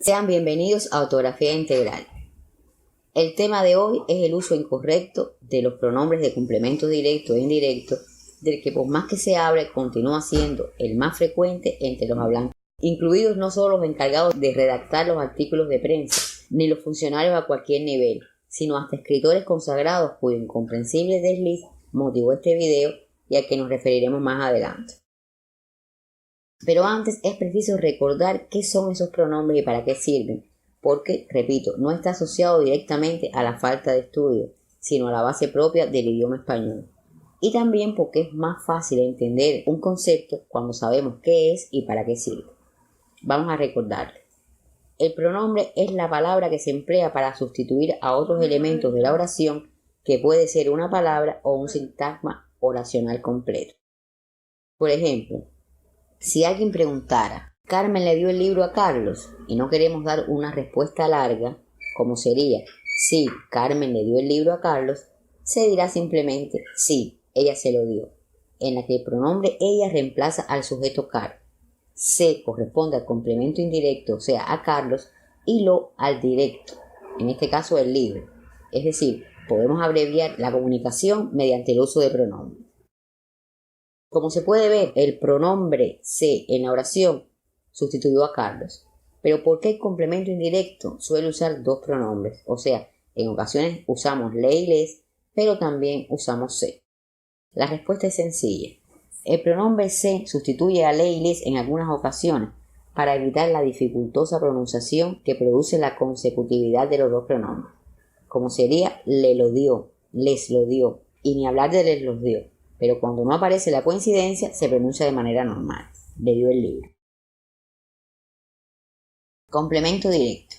Sean bienvenidos a Ortografía Integral. El tema de hoy es el uso incorrecto de los pronombres de complemento directo e indirecto, del que por más que se hable continúa siendo el más frecuente entre los hablantes, incluidos no solo los encargados de redactar los artículos de prensa, ni los funcionarios a cualquier nivel, sino hasta escritores consagrados cuyo incomprensible desliz motivó este video y al que nos referiremos más adelante. Pero antes es preciso recordar qué son esos pronombres y para qué sirven, porque, repito, no está asociado directamente a la falta de estudio, sino a la base propia del idioma español. Y también porque es más fácil entender un concepto cuando sabemos qué es y para qué sirve. Vamos a recordarle. El pronombre es la palabra que se emplea para sustituir a otros elementos de la oración, que puede ser una palabra o un sintagma oracional completo. Por ejemplo, si alguien preguntara, ¿Carmen le dio el libro a Carlos? Y no queremos dar una respuesta larga, como sería, sí, Carmen le dio el libro a Carlos, se dirá simplemente, sí, ella se lo dio, en la que el pronombre ella reemplaza al sujeto Car. Se corresponde al complemento indirecto, o sea, a Carlos, y lo al directo, en este caso el libro. Es decir, podemos abreviar la comunicación mediante el uso de pronombres. Como se puede ver, el pronombre se en la oración sustituyó a Carlos. Pero ¿por qué el complemento indirecto suele usar dos pronombres? O sea, en ocasiones usamos le y les, pero también usamos se. La respuesta es sencilla. El pronombre se sustituye a le y les en algunas ocasiones para evitar la dificultosa pronunciación que produce la consecutividad de los dos pronombres, como sería le lo dio, les lo dio, y ni hablar de les los dio. Pero cuando no aparece la coincidencia, se pronuncia de manera normal. Le dio el libro. Complemento directo.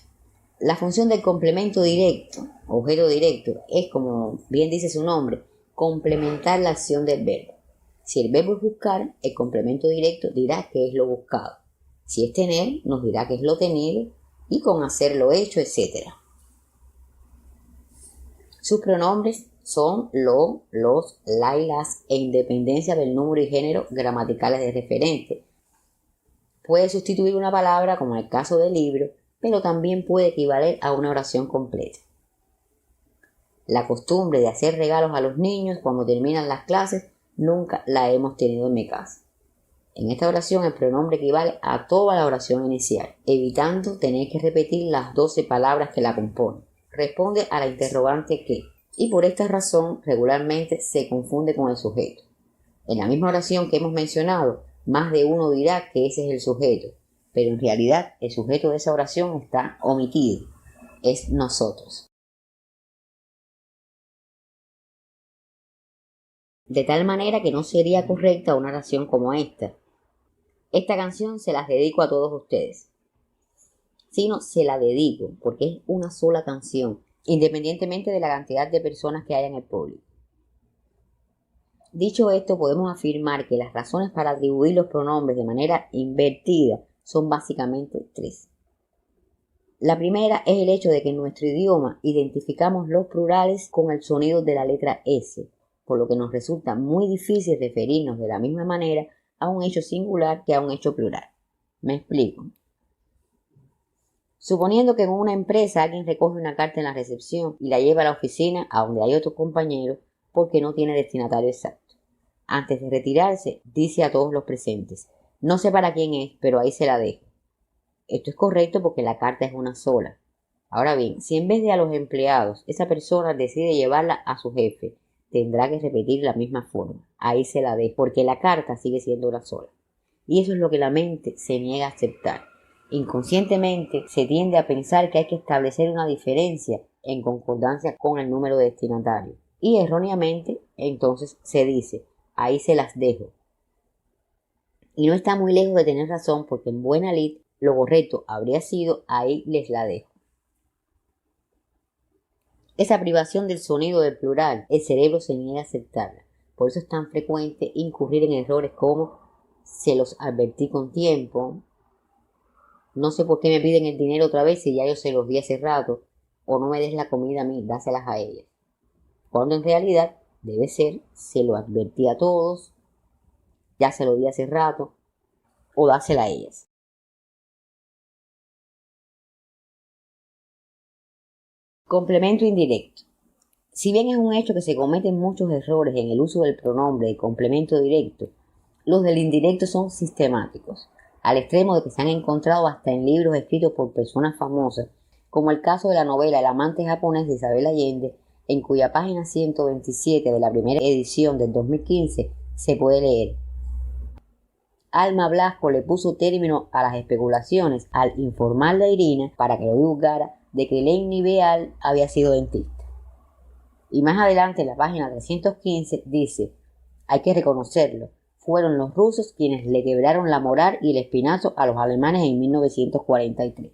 La función del complemento directo, objeto directo, es, como bien dice su nombre, complementar la acción del verbo. Si el verbo es buscar, el complemento directo dirá que es lo buscado. Si es tener, nos dirá que es lo tenido, y con hacer lo hecho, etc. Sus pronombres son lo, los, la y las, e independencia del número y género gramaticales de referente. Puede sustituir una palabra, como en el caso del libro, pero también puede equivaler a una oración completa. La costumbre de hacer regalos a los niños cuando terminan las clases nunca la hemos tenido en mi casa. En esta oración el pronombre equivale a toda la oración inicial, evitando tener que repetir las 12 palabras que la componen. Responde a la interrogante que, y por esta razón regularmente se confunde con el sujeto. En la misma oración que hemos mencionado, más de uno dirá que ese es el sujeto, pero en realidad el sujeto de esa oración está omitido, es nosotros. De tal manera que no sería correcta una oración como esta. Esta canción se las dedico a todos ustedes, sino se la dedico porque es una sola canción, independientemente de la cantidad de personas que haya en el público. Dicho esto, podemos afirmar que las razones para atribuir los pronombres de manera invertida son básicamente tres. La primera es el hecho de que en nuestro idioma identificamos los plurales con el sonido de la letra S, por lo que nos resulta muy difícil referirnos de la misma manera a un hecho singular que a un hecho plural. Me explico. Suponiendo que en una empresa alguien recoge una carta en la recepción y la lleva a la oficina a donde hay otro compañero porque no tiene destinatario exacto. Antes de retirarse, dice a todos los presentes, no sé para quién es, pero ahí se la dejo. Esto es correcto porque la carta es una sola. Ahora bien, si en vez de a los empleados, esa persona decide llevarla a su jefe, tendrá que repetir la misma forma. Ahí se la dejo, porque la carta sigue siendo una sola. Y eso es lo que la mente se niega a aceptar. Inconscientemente se tiende a pensar que hay que establecer una diferencia en concordancia con el número de destinatarios. Y erróneamente, entonces se dice, ahí se las dejo. Y no está muy lejos de tener razón porque en buena lid lo correcto habría sido ahí les la dejo. Esa privación del sonido del plural, el cerebro se niega a aceptarla. Por eso es tan frecuente incurrir en errores como se los advertí con tiempo, no sé por qué me piden el dinero otra vez si ya yo se los di hace rato, o no me des la comida a mí, dáselas a ellas. Cuando en realidad debe ser se lo advertí a todos, ya se lo di hace rato, o dásela a ellas. Complemento indirecto. Si bien es un hecho que se cometen muchos errores en el uso del pronombre de complemento directo, los del indirecto son sistemáticos, al extremo de que se han encontrado hasta en libros escritos por personas famosas, como el caso de la novela El amante japonés de Isabel Allende, en cuya página 127 de la primera edición del 2015 se puede leer: Alma Blasco le puso término a las especulaciones al informarle a Irina, para que lo divulgara, de que Lenny Beal había sido dentista. Y más adelante en la página 315 dice: hay que reconocerlo, fueron los rusos quienes le quebraron la moral y el espinazo a los alemanes en 1943,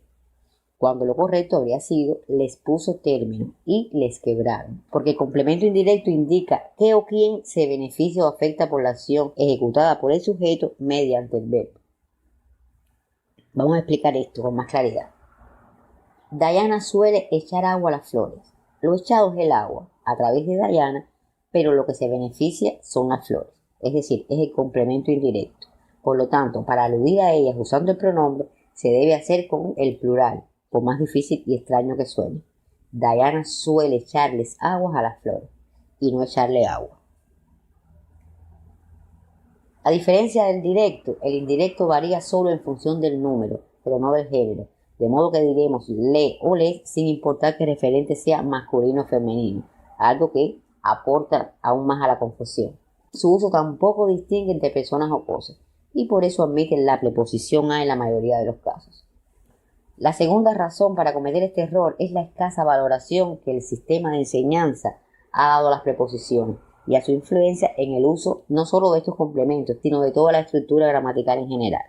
cuando lo correcto habría sido les puso término y les quebraron, porque el complemento indirecto indica qué o quién se beneficia o afecta por la acción ejecutada por el sujeto mediante el verbo. Vamos a explicar esto con más claridad. Diana suele echar agua a las flores. Lo echado es el agua a través de Diana, pero lo que se beneficia son las flores, es decir, es el complemento indirecto. Por lo tanto, para aludir a ellas usando el pronombre, se debe hacer con el plural, por más difícil y extraño que suene. Diana suele echarles aguas a las flores y no echarle agua. A diferencia del directo, el indirecto varía solo en función del número, pero no del género, de modo que diremos le o les sin importar que el referente sea masculino o femenino, algo que aporta aún más a la confusión. Su uso tampoco distingue entre personas o cosas, y por eso admiten la preposición a en la mayoría de los casos. La segunda razón para cometer este error es la escasa valoración que el sistema de enseñanza ha dado a las preposiciones y a su influencia en el uso no solo de estos complementos, sino de toda la estructura gramatical en general.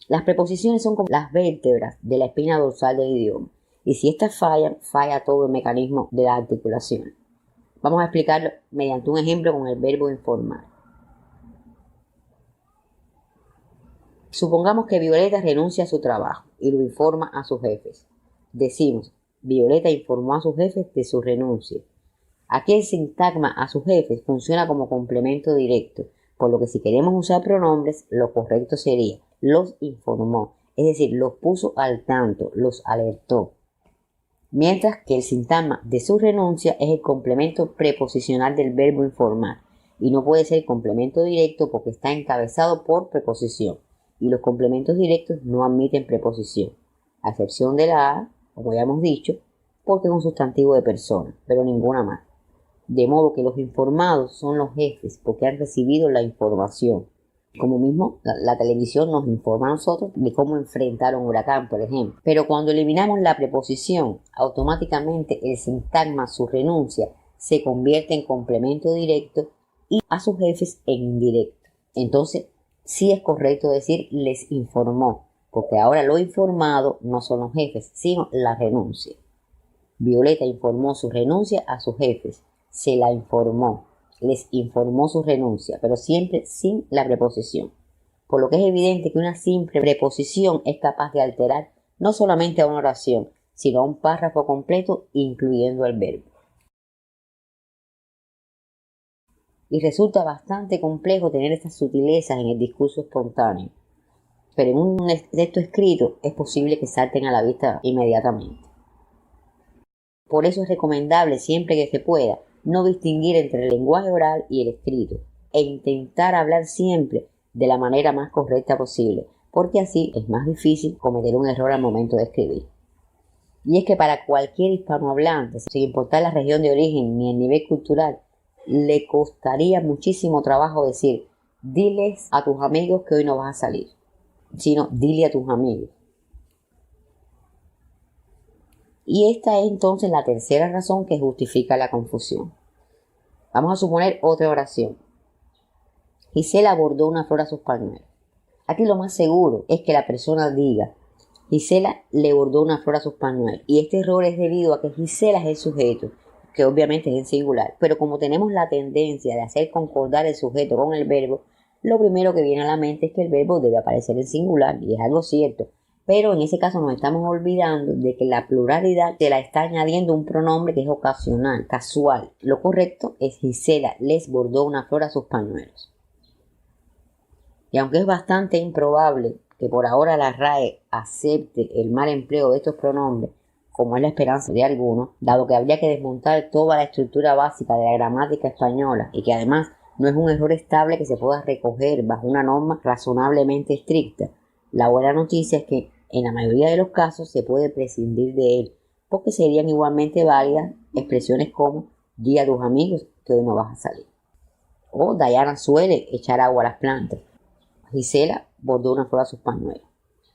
Las preposiciones son como las vértebras de la espina dorsal del idioma, y si éstas fallan, falla todo el mecanismo de la articulación. Vamos a explicarlo mediante un ejemplo con el verbo informar. Supongamos que Violeta renuncia a su trabajo y lo informa a sus jefes. Decimos: Violeta informó a sus jefes de su renuncia. Aquí el sintagma a sus jefes funciona como complemento directo, por lo que si queremos usar pronombres, lo correcto sería los informó, es decir, los puso al tanto, los alertó. Mientras que el sintagma de su renuncia es el complemento preposicional del verbo informar y no puede ser complemento directo porque está encabezado por preposición, y los complementos directos no admiten preposición, a excepción de la A, como ya hemos dicho, porque es un sustantivo de persona, pero ninguna más. De modo que los informados son los jefes porque han recibido la información. Como mismo la televisión nos informa a nosotros de cómo enfrentar un huracán, por ejemplo. Pero cuando eliminamos la preposición, automáticamente el sintagma su renuncia se convierte en complemento directo y a sus jefes en indirecto. Entonces, sí es correcto decir les informó, porque ahora lo informado no son los jefes, sino la renuncia. Violeta informó su renuncia a sus jefes, se la informó, les informó su renuncia, pero siempre sin la preposición. Por lo que es evidente que una simple preposición es capaz de alterar no solamente a una oración, sino a un párrafo completo, incluyendo el verbo. Y resulta bastante complejo tener estas sutilezas en el discurso espontáneo, pero en un texto escrito es posible que salten a la vista inmediatamente. Por eso es recomendable, siempre que se pueda, no distinguir entre el lenguaje oral y el escrito, e intentar hablar siempre de la manera más correcta posible, porque así es más difícil cometer un error al momento de escribir. Y es que para cualquier hispanohablante, sin importar la región de origen ni el nivel cultural, le costaría muchísimo trabajo decir diles a tus amigos que hoy no vas a salir, sino dile a tus amigos. Y esta es entonces la tercera razón que justifica la confusión. Vamos a suponer otra oración. Gisela bordó una flor a sus pañuelos. Aquí lo más seguro es que la persona diga Gisela le bordó una flor a sus pañuelos. Y este error es debido a que Gisela es el sujeto, que obviamente es en singular. Pero como tenemos la tendencia de hacer concordar el sujeto con el verbo, lo primero que viene a la mente es que el verbo debe aparecer en singular, y es algo cierto. Pero en ese caso nos estamos olvidando de que la pluralidad se la está añadiendo un pronombre que es ocasional, casual. Lo correcto es Gisela les bordó una flor a sus pañuelos. Y aunque es bastante improbable que por ahora la RAE acepte el mal empleo de estos pronombres, como es la esperanza de algunos, dado que habría que desmontar toda la estructura básica de la gramática española y que además no es un error estable que se pueda recoger bajo una norma razonablemente estricta. La buena noticia es que en la mayoría de los casos se puede prescindir de él, porque serían igualmente válidas expresiones como di a tus amigos que hoy no vas a salir. O Diana suele echar agua a las plantas. Gisela bordó una flor a sus pañuelos.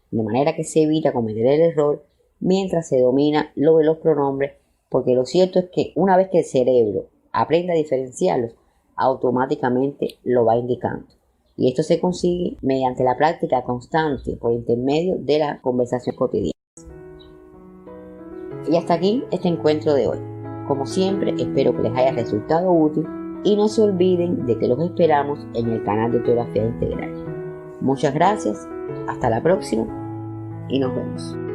De manera que se evita cometer el error mientras se domina lo de los pronombres, porque lo cierto es que una vez que el cerebro aprende a diferenciarlos, automáticamente lo va indicando. Y esto se consigue mediante la práctica constante por intermedio de la conversación cotidiana. Y hasta aquí este encuentro de hoy. Como siempre, espero que les haya resultado útil y no se olviden de que los esperamos en el canal de Ortografía Integral. Muchas gracias, hasta la próxima y nos vemos.